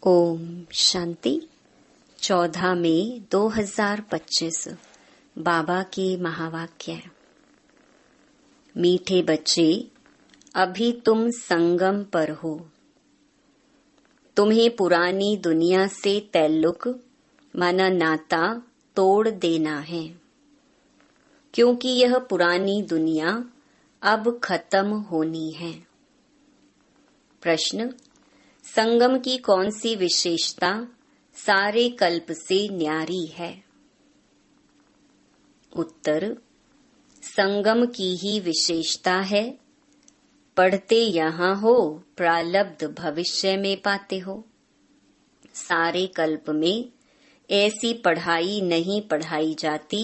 ओम शांति। 14 मई 2025 बाबा के महावाक्य। मीठे बच्चे, अभी तुम संगम पर हो। तुम्हें पुरानी दुनिया से ताल्लुक माना नाता तोड़ देना है, क्योंकि यह पुरानी दुनिया अब खत्म होनी है। प्रश्न: संगम की कौन सी विशेषता सारे कल्प से न्यारी है? उत्तर: संगम की ही विशेषता है। पढ़ते यहाँ हो, प्रारब्ध भविष्य में पाते हो। सारे कल्प में ऐसी पढ़ाई नहीं पढ़ाई जाती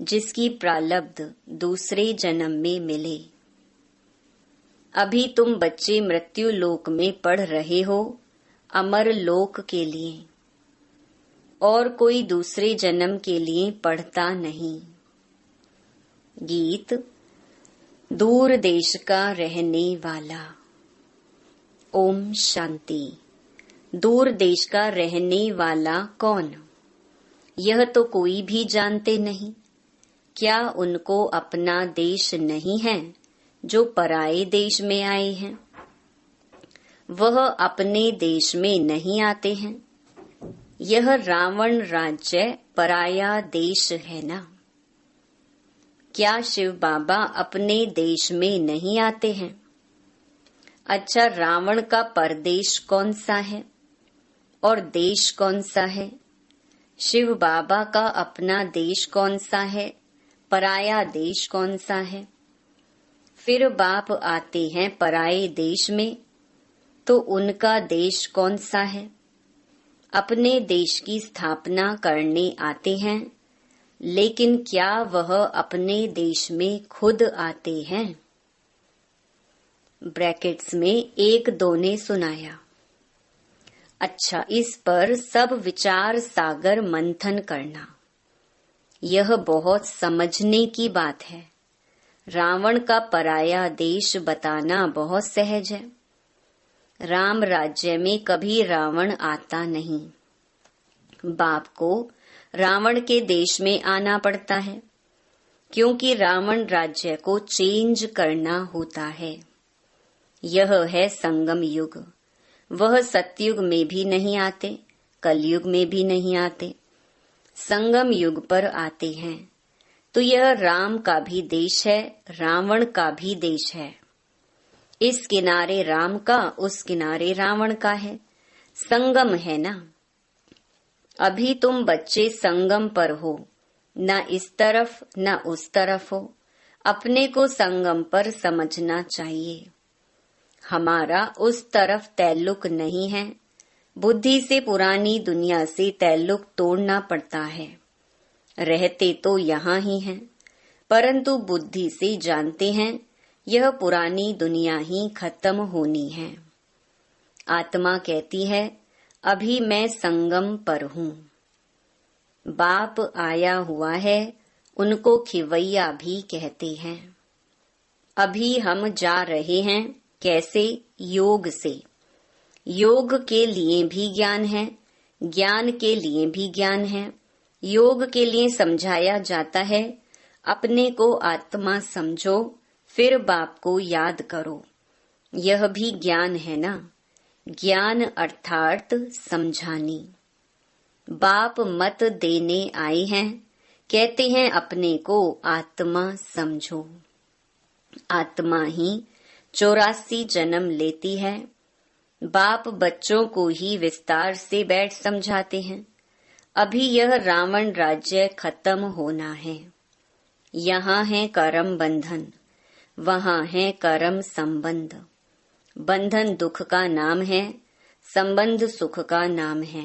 जिसकी प्रारब्ध दूसरे जन्म में मिले। अभी तुम बच्चे मृत्यु लोक में पढ़ रहे हो, अमर लोक के लिए, और कोई दूसरे जन्म के लिए पढ़ता नहीं। गीत। दूर देश का रहने वाला। ओम शांति। दूर देश का रहने वाला कौन? यह तो कोई भी जानते नहीं। क्या उनको अपना देश नहीं है जो पराये देश में आए हैं? वह अपने देश में नहीं आते हैं। यह रावण राज्य पराया देश है ना? क्या शिव बाबा अपने देश में नहीं आते हैं? अच्छा, रावण का परदेश कौन सा है और देश कौन सा है? शिव बाबा का अपना देश कौन सा है, पराया देश कौन सा है? फिर बाप आते हैं पराये देश में, तो उनका देश कौन सा है? अपने देश की स्थापना करने आते हैं, लेकिन क्या वह अपने देश में खुद आते हैं? ब्रैकेट्स में 1-2 ने सुनाया। अच्छा, इस पर सब विचार सागर मंथन करना। यह बहुत समझने की बात है। रावण का पराया देश बताना बहुत सहज है। राम राज्य में कभी रावण आता नहीं। बाप को रावण के देश में आना पड़ता है, क्योंकि रावण राज्य को चेंज करना होता है। यह है संगम युग। वह सतयुग में भी नहीं आते, कलयुग में भी नहीं आते, संगम युग पर आते हैं। तो यह राम का भी देश है, रावण का भी देश है। इस किनारे राम का, उस किनारे रावण का है। संगम है ना? अभी तुम बच्चे संगम पर हो, न इस तरफ न उस तरफ हो। अपने को संगम पर समझना चाहिए। हमारा उस तरफ ताल्लुक नहीं है। बुद्धि से पुरानी दुनिया से ताल्लुक तोड़ना पड़ता है। रहते तो यहाँ ही हैं, परंतु बुद्धि से जानते हैं यह पुरानी दुनिया ही खत्म होनी है। आत्मा कहती है, अभी मैं संगम पर हूँ। बाप आया हुआ है, उनको खिवैया भी कहते हैं। अभी हम जा रहे हैं। कैसे? योग से। योग के लिए भी ज्ञान है, ज्ञान के लिए भी ज्ञान है। योग के लिए समझाया जाता है, अपने को आत्मा समझो, फिर बाप को याद करो। यह भी ज्ञान है ना? ज्ञान अर्थात समझानी। बाप मत देने आए हैं, कहते हैं अपने को आत्मा समझो। आत्मा ही 84 जन्म लेती है। बाप बच्चों को ही विस्तार से बैठ समझाते हैं। अभी यह रावण राज्य खत्म होना है। यहाँ है कर्म बंधन, वहाँ है कर्म संबंध। बंधन दुख का नाम है, संबंध सुख का नाम है।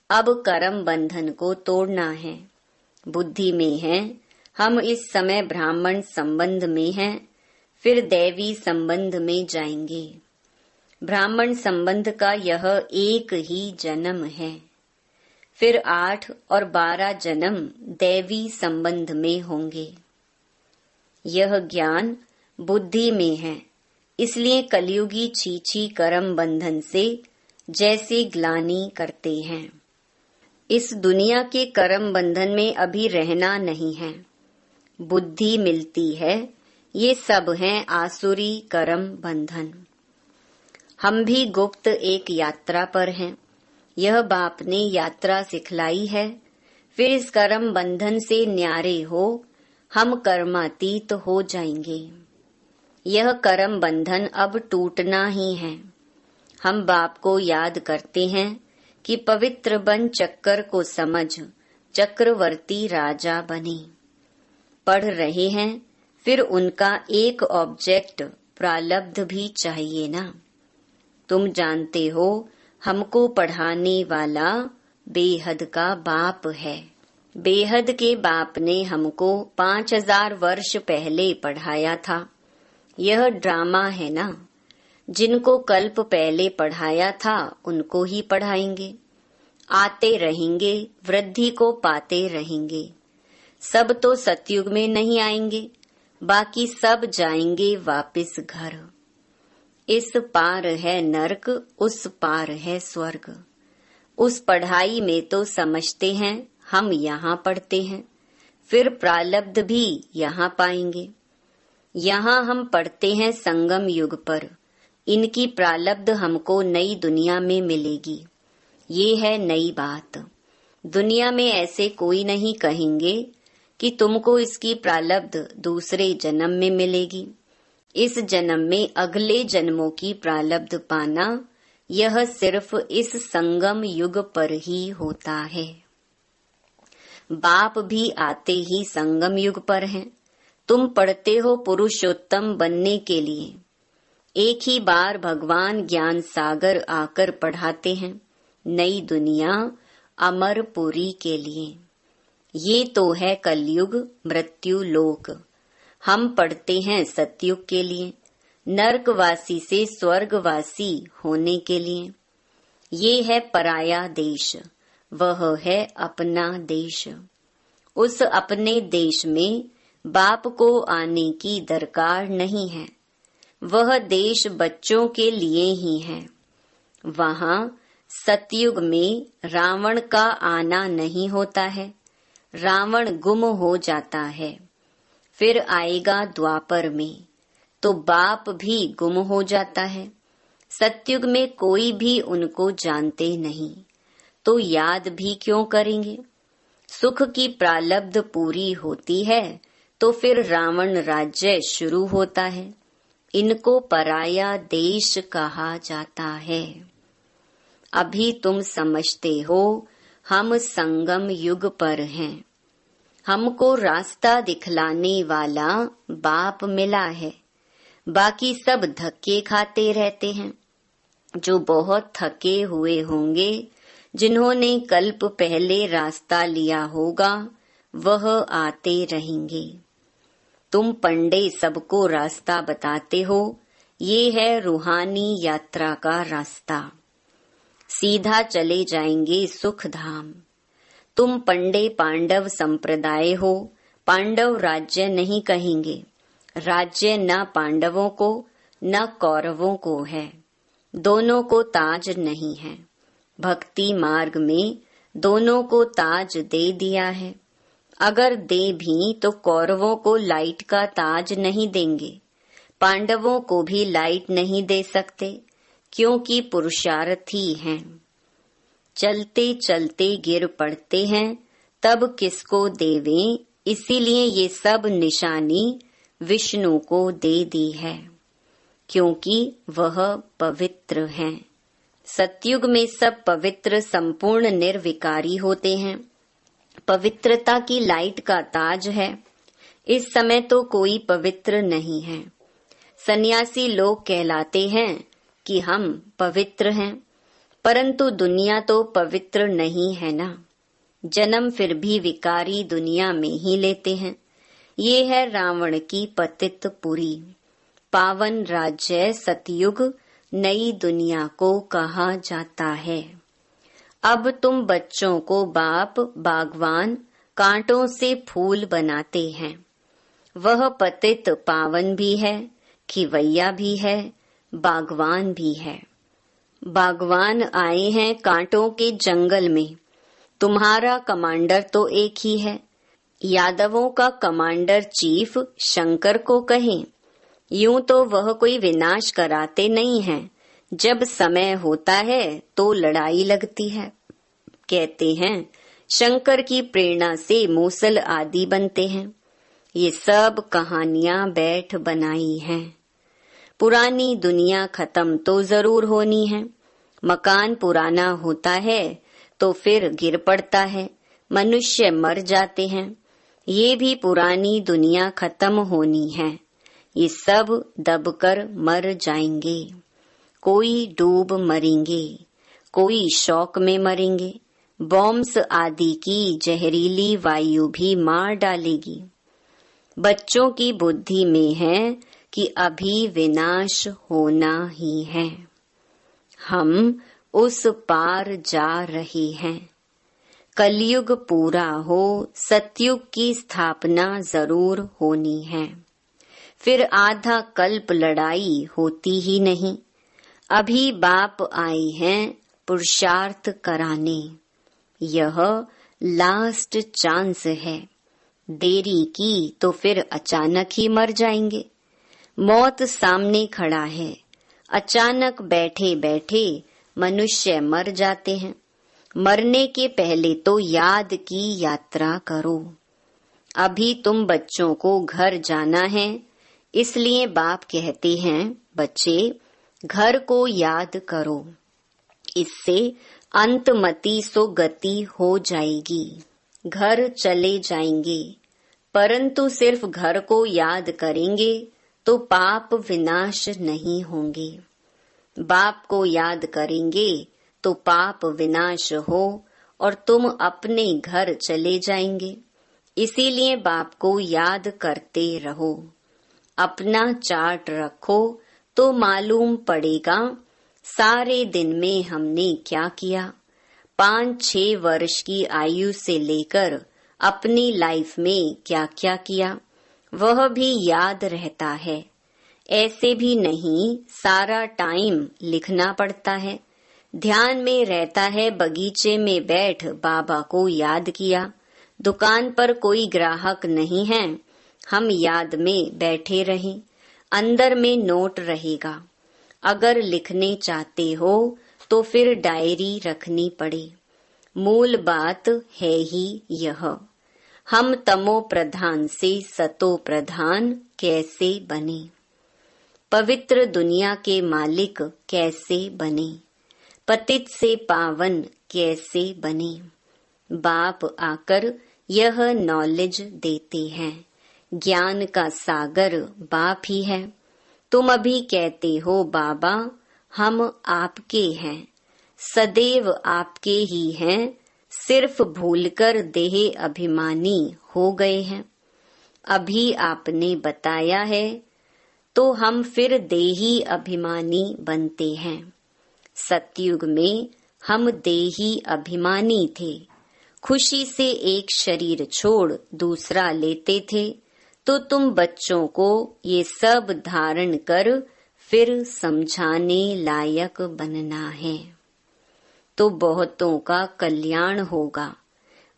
अब कर्म बंधन को तोड़ना है। बुद्धि में है, हम इस समय ब्राह्मण संबंध में हैं, फिर दैवी संबंध में जाएंगे। ब्राह्मण संबंध का यह एक ही जन्म है, फिर 8 और 12 जन्म दैवी संबंध में होंगे। यह ज्ञान बुद्धि में है, इसलिए कलयुगी छीछी कर्म बंधन से जैसे ग्लानि करते हैं। इस दुनिया के कर्म बंधन में अभी रहना नहीं है। बुद्धि मिलती है, ये सब हैं आसुरी कर्म बंधन। हम भी गुप्त एक यात्रा पर हैं। यह बाप ने यात्रा सिखलाई है। फिर इस कर्म बंधन से न्यारे हो हम कर्मातीत हो जाएंगे। यह कर्म बंधन अब टूटना ही है। हम बाप को याद करते हैं कि पवित्र बन चक्कर को समझ चक्रवर्ती राजा बने। पढ़ रहे हैं, फिर उनका एक ऑब्जेक्ट प्रालब्ध भी चाहिए ना। तुम जानते हो हमको पढ़ाने वाला बेहद का बाप है। बेहद के बाप ने हमको 5000 वर्ष पहले पढ़ाया था। यह ड्रामा है ना। जिनको कल्प पहले पढ़ाया था उनको ही पढ़ाएंगे। आते रहेंगे, वृद्धि को पाते रहेंगे। सब तो सतयुग में नहीं आएंगे, बाकी सब जाएंगे वापिस घर। इस पार है नरक, उस पार है स्वर्ग। उस पढ़ाई में तो समझते हैं हम यहाँ पढ़ते हैं, फिर प्रालब्ध भी यहाँ पाएंगे। यहाँ हम पढ़ते हैं संगम युग पर। इनकी प्रालब्ध हमको नई दुनिया में मिलेगी। ये है नई बात। दुनिया में ऐसे कोई नहीं कहेंगे कि तुमको इसकी प्रालब्ध दूसरे जन्म में मिलेगी। इस जन्म में अगले जन्मों की प्रालब्ध पाना यह सिर्फ इस संगम युग पर ही होता है। बाप भी आते ही संगम युग पर हैं। तुम पढ़ते हो पुरुषोत्तम बनने के लिए। एक ही बार भगवान ज्ञान सागर आकर पढ़ाते हैं नई दुनिया अमरपुरी के लिए। ये तो है कलयुग मृत्यु लोक। हम पढ़ते हैं सतयुग के लिए, नरकवासी से स्वर्गवासी होने के लिए। ये है पराया देश, वह है अपना देश। उस अपने देश में बाप को आने की दरकार नहीं है। वह देश बच्चों के लिए ही है। वहाँ सतयुग में रावण का आना नहीं होता है। रावण गुम हो जाता है। फिर आएगा द्वापर में, तो बाप भी गुम हो जाता है। सतयुग में कोई भी उनको जानते नहीं, तो याद भी क्यों करेंगे। सुख की प्रालब्ध पूरी होती है तो फिर रावण राज्य शुरू होता है। इनको पराया देश कहा जाता है। अभी तुम समझते हो हम संगम युग पर हैं। हमको रास्ता दिखलाने वाला बाप मिला है। बाकी सब धक्के खाते रहते हैं। जो बहुत थके हुए होंगे, जिन्होंने कल्प पहले रास्ता लिया होगा, वह आते रहेंगे। तुम पंडे सबको रास्ता बताते हो। ये है रूहानी यात्रा का रास्ता। सीधा चले जाएंगे सुख धाम। तुम पंडे पांडव संप्रदाय हो। पांडव राज्य नहीं कहेंगे। राज्य न पांडवों को न कौरवों को है। दोनों को ताज नहीं है। भक्ति मार्ग में दोनों को ताज दे दिया है। अगर दे भी तो कौरवों को लाइट का ताज नहीं देंगे। पांडवों को भी लाइट नहीं दे सकते, क्योंकि पुरुषार्थी हैं। चलते चलते गिर पड़ते हैं, तब किसको देवें। इसीलिए ये सब निशानी विष्णु को दे दी है, क्योंकि वह पवित्र हैं। सतयुग में सब पवित्र संपूर्ण निर्विकारी होते हैं। पवित्रता की लाइट का ताज है। इस समय तो कोई पवित्र नहीं है। सन्यासी लोग कहलाते हैं कि हम पवित्र हैं, परंतु दुनिया तो पवित्र नहीं है ना। जन्म फिर भी विकारी दुनिया में ही लेते हैं। ये है रावण की पतित पुरी। पावन राज्य सतयुग नई दुनिया को कहा जाता है। अब तुम बच्चों को बाप बागवान कांटों से फूल बनाते हैं। वह पतित पावन भी है, खिवैया भी है, बागवान भी है। बागवान आए हैं कांटों के जंगल में, तुम्हारा कमांडर तो एक ही है। यादवों का कमांडर चीफ शंकर को कहें, यूं तो वह कोई विनाश कराते नहीं हैं, जब समय होता है तो लड़ाई लगती है। कहते हैं शंकर की प्रेरणा से मूसल आदि बनते हैं। ये सब कहानियां बैठ बनाई हैं। पुरानी दुनिया खत्म तो जरूर होनी है। मकान पुराना होता है तो फिर गिर पड़ता है, मनुष्य मर जाते हैं। ये भी पुरानी दुनिया खत्म होनी है। ये सब दबकर मर जाएंगे। कोई डूब मरेंगे, कोई शौक में मरेंगे। बॉम्ब्स आदि की जहरीली वायु भी मार डालेगी। बच्चों की बुद्धि में है कि अभी विनाश होना ही है। हम उस पार जा रहे हैं। कलयुग पूरा हो, सतयुग की स्थापना जरूर होनी है। फिर आधा कल्प लड़ाई होती ही नहीं। अभी बाप आए हैं पुरुषार्थ कराने। यह लास्ट चांस है। देरी की तो फिर अचानक ही मर जाएंगे। मौत सामने खड़ा है। अचानक बैठे बैठे मनुष्य मर जाते हैं। मरने के पहले तो याद की यात्रा करो। अभी तुम बच्चों को घर जाना है, इसलिए बाप कहते हैं बच्चे घर को याद करो। इससे अंतमति सो गति हो जाएगी। घर चले जाएंगे, परंतु सिर्फ घर को याद करेंगे तो पाप विनाश नहीं होंगे। बाप को याद करेंगे तो पाप विनाश हो और तुम अपने घर चले जाएंगे। इसीलिए बाप को याद करते रहो। अपना चार्ट रखो तो मालूम पड़ेगा सारे दिन में हमने क्या किया। 5-6 वर्ष की आयु से लेकर अपनी लाइफ में क्या क्या किया, वह भी याद रहता है। ऐसे भी नहीं सारा टाइम लिखना पड़ता है। ध्यान में रहता है बगीचे में बैठ बाबा को याद किया। दुकान पर कोई ग्राहक नहीं है, हम याद में बैठे रहें। अंदर में नोट रहेगा। अगर लिखने चाहते हो तो फिर डायरी रखनी पड़े। मूल बात है ही यह, हम तमो प्रधान से सतो प्रधान कैसे बने। पवित्र दुनिया के मालिक कैसे बने। पतित से पावन कैसे बने। बाप आकर यह नॉलेज देते हैं। ज्ञान का सागर बाप ही है। तुम अभी कहते हो बाबा हम आपके हैं, सदैव आपके ही हैं, सिर्फ भूलकर देह अभिमानी हो गए हैं। अभी आपने बताया है तो हम फिर देही अभिमानी बनते हैं। सतयुग में हम देही अभिमानी थे। खुशी से एक शरीर छोड़ दूसरा लेते थे, तो तुम बच्चों को ये सब धारण कर फिर समझाने लायक बनना है, तो बहुतों का कल्याण होगा।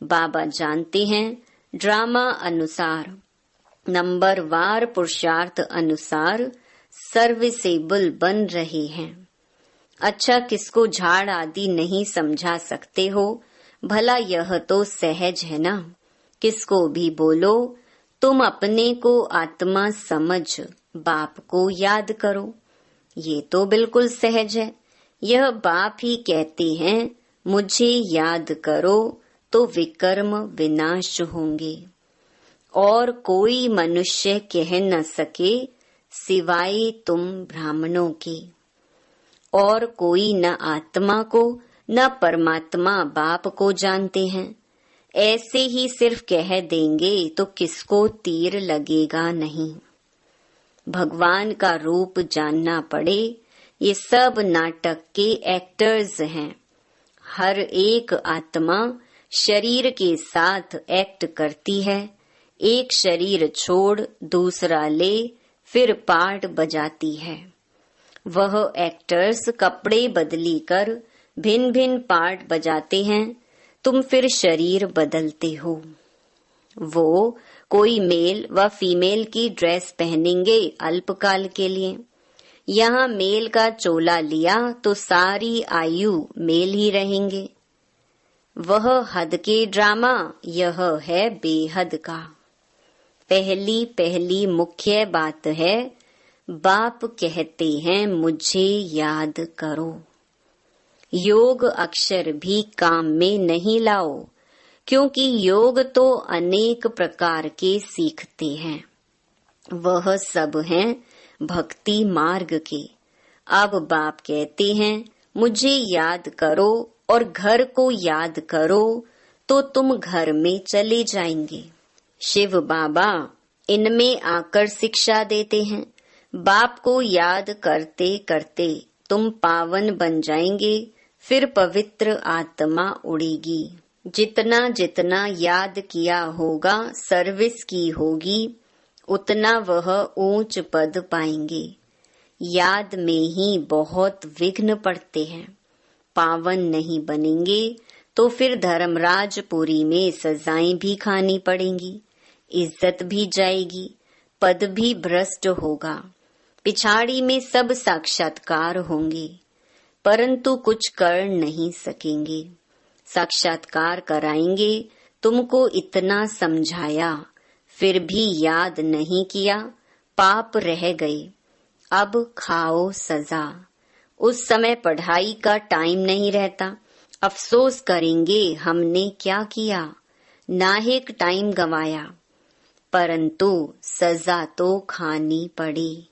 बाबा जानते हैं ड्रामा अनुसार, नंबरवार पुरुषार्थ अनुसार सर्विसेबल बन रहे हैं। अच्छा, किसको झाड़ आदि नहीं समझा सकते हो, भला यह तो सहज है ना। किसको भी बोलो तुम अपने को आत्मा समझ बाप को याद करो, ये तो बिल्कुल सहज है। यह बाप ही कहते हैं मुझे याद करो तो विकर्म विनाश होंगे। और कोई मनुष्य कह न सके सिवाय तुम ब्राह्मणों के। और कोई न आत्मा को न परमात्मा बाप को जानते हैं। ऐसे ही सिर्फ कह देंगे तो किसको तीर लगेगा नहीं। भगवान का रूप जानना पड़े। ये सब नाटक के एक्टर्स हैं। हर एक आत्मा शरीर के साथ एक्ट करती है। एक शरीर छोड़ दूसरा ले फिर पार्ट बजाती है। वह एक्टर्स कपड़े बदली कर भिन्न भिन्न पार्ट बजाते हैं, तुम फिर शरीर बदलते हो। वो कोई मेल व फीमेल की ड्रेस पहनेंगे अल्पकाल के लिए। यहाँ मेल का चोला लिया तो सारी आयु मेल ही रहेंगे। वह हद के ड्रामा, यह है बेहद का। पहली पहली मुख्य बात है, बाप कहते हैं मुझे याद करो। योग अक्षर भी काम में नहीं लाओ, क्योंकि योग तो अनेक प्रकार के सीखते हैं। वह सब हैं भक्ति मार्ग के। अब बाप कहते हैं मुझे याद करो और घर को याद करो, तो तुम घर में चले जाएंगे। शिव बाबा इनमें आकर शिक्षा देते हैं। बाप को याद करते करते तुम पावन बन जाएंगे, फिर पवित्र आत्मा उड़ेगी। जितना जितना याद किया होगा, सर्विस की होगी, उतना वह ऊंच पद पाएंगे। याद में ही बहुत विघ्न पड़ते हैं। पावन नहीं बनेंगे तो फिर धर्मराजपुरी में सजाएं भी खानी पड़ेंगी, इज्जत भी जाएगी, पद भी भ्रष्ट होगा। पिछाड़ी में सब साक्षात्कार होंगे, परंतु कुछ कर नहीं सकेंगे। साक्षात्कार कराएंगे, तुमको इतना समझाया, फिर भी याद नहीं किया, पाप रह गए, अब खाओ सजा। उस समय पढ़ाई का टाइम नहीं रहता, अफसोस करेंगे हमने क्या किया, नाहिक टाइम गंवाया। परंतु सजा तो खानी पड़ी,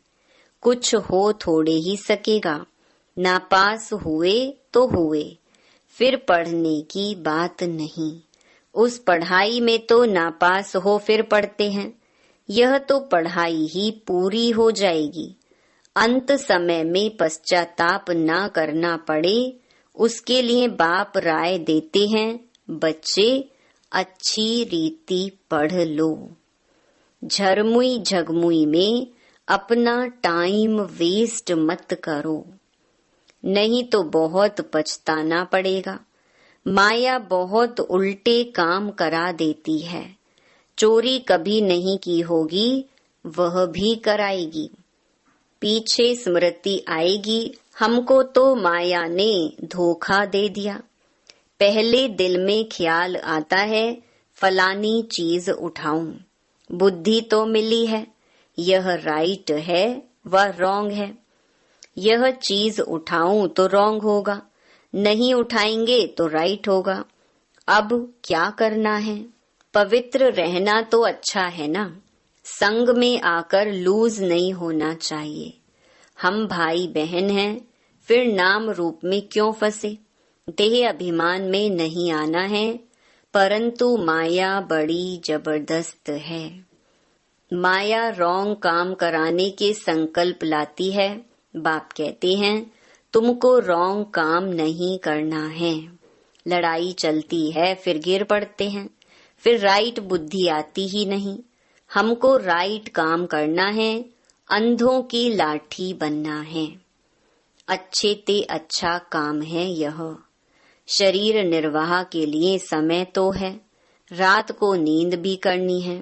कुछ हो थोड़े ही सकेगा। नापास हुए तो हुए, फिर पढ़ने की बात नहीं। उस पढ़ाई में तो नापास हो फिर पढ़ते हैं, यह तो पढ़ाई ही पूरी हो जाएगी। अंत समय में पश्चाताप ना करना पड़े, उसके लिए बाप राय देते हैं, बच्चे अच्छी रीति पढ़ लो। झरमुई झगमुई में अपना टाइम वेस्ट मत करो, नहीं तो बहुत पछताना पड़ेगा। माया बहुत उल्टे काम करा देती है। चोरी कभी नहीं की होगी, वह भी कराएगी। पीछे स्मृति आएगी, हमको तो माया ने धोखा दे दिया। पहले दिल में ख्याल आता है, फलानी चीज उठाऊं। बुद्धि तो मिली है, यह राइट है व रॉन्ग है। यह चीज उठाऊं तो रॉन्ग होगा, नहीं उठाएंगे तो राइट होगा। अब क्या करना है? पवित्र रहना तो अच्छा है ना, संग में आकर लूज नहीं होना चाहिए। हम भाई बहन हैं, फिर नाम रूप में क्यों फंसे? देह अभिमान में नहीं आना है, परंतु माया बड़ी जबरदस्त है। माया रॉन्ग काम कराने के संकल्प लाती है। बाप कहते हैं तुमको रॉन्ग काम नहीं करना है। लड़ाई चलती है, फिर गिर पड़ते हैं, फिर राइट बुद्धि आती ही नहीं। हमको राइट काम करना है, अंधों की लाठी बनना है। अच्छे ते अच्छा काम है यह। शरीर निर्वाह के लिए समय तो है, रात को नींद भी करनी है।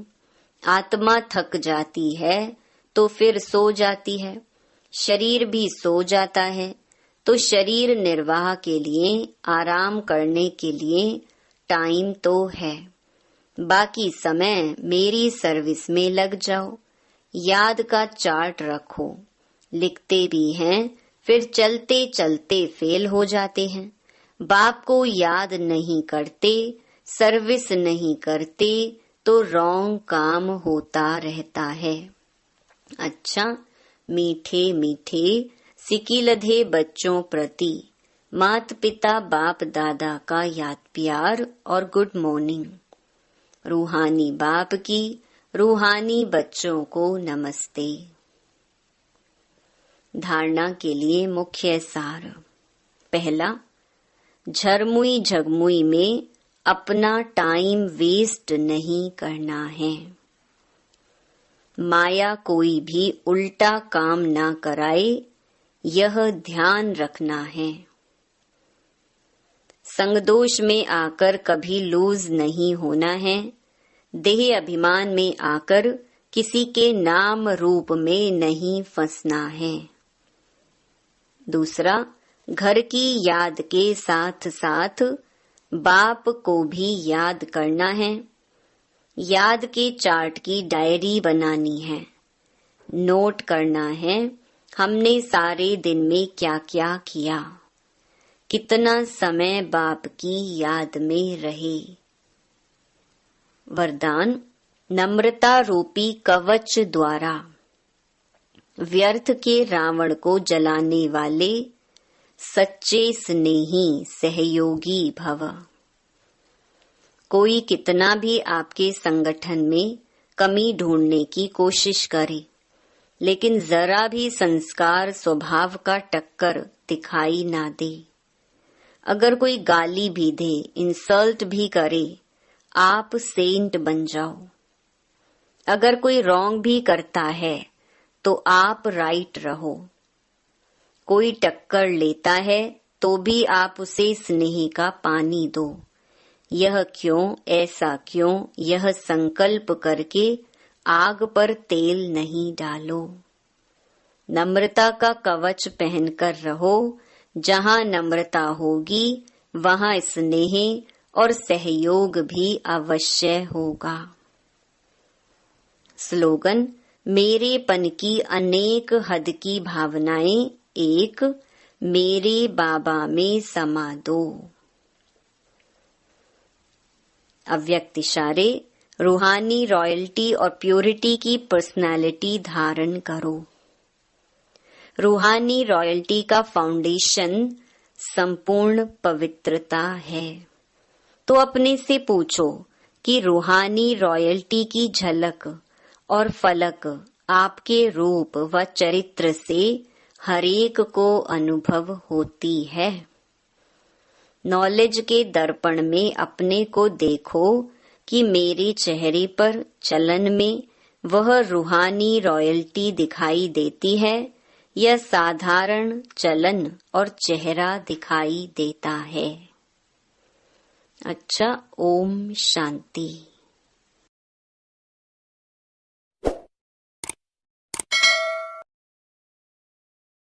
आत्मा थक जाती है तो फिर सो जाती है, शरीर भी सो जाता है, तो शरीर निर्वाह के लिए, आराम करने के लिए टाइम तो है। बाकी समय मेरी सर्विस में लग जाओ। याद का चार्ट रखो, लिखते भी हैं, फिर चलते चलते फेल हो जाते हैं। बाप को याद नहीं करते, सर्विस नहीं करते, तो रॉन्ग काम होता रहता है। अच्छा, मीठे मीठे सिकिलधे बच्चों प्रति माता पिता बाप दादा का याद प्यार और गुड मॉर्निंग। रूहानी बाप की रूहानी बच्चों को नमस्ते। धारणा के लिए मुख्य सार। पहला, झरमुई झगमुई में अपना टाइम वेस्ट नहीं करना है। माया कोई भी उल्टा काम ना कराए, यह ध्यान रखना है। संगदोष में आकर कभी लूज नहीं होना है। देह अभिमान में आकर किसी के नाम रूप में नहीं फंसना है। दूसरा, घर की याद के साथ साथ बाप को भी याद करना है। याद के चार्ट की डायरी बनानी है। नोट करना है हमने सारे दिन में क्या क्या किया, कितना समय बाप की याद में रहे। वरदान, नम्रता रूपी कवच द्वारा व्यर्थ के रावण को जलाने वाले सच्चे स्नेही सहयोगी भव। कोई कितना भी आपके संगठन में कमी ढूंढने की कोशिश करे, लेकिन जरा भी संस्कार स्वभाव का टक्कर दिखाई ना दे। अगर कोई गाली भी दे, इंसल्ट भी करे, आप सेंट बन जाओ। अगर कोई रॉन्ग भी करता है तो आप राइट रहो। कोई टक्कर लेता है तो भी आप उसे स्नेह का पानी दो। यह क्यों, ऐसा क्यों, यह संकल्प करके आग पर तेल नहीं डालो। नम्रता का कवच पहनकर रहो। जहाँ नम्रता होगी वहाँ स्नेह और सहयोग भी अवश्य होगा। स्लोगन, मेरेपन की अनेक हद की भावनाएं एक मेरे बाबा में समा दो। अव्यक्त इशारे, रूहानी रॉयल्टी और प्योरिटी की पर्सनालिटी धारण करो। रूहानी रॉयल्टी का फाउंडेशन संपूर्ण पवित्रता है। तो अपने से पूछो कि रूहानी रॉयल्टी की झलक और फलक आपके रूप व चरित्र से हरेक को अनुभव होती है। नॉलेज के दर्पण में अपने को देखो कि मेरे चेहरे पर चलन में वह रूहानी रॉयल्टी दिखाई देती है या साधारण चलन और चेहरा दिखाई देता है। अच्छा, ओम शांति।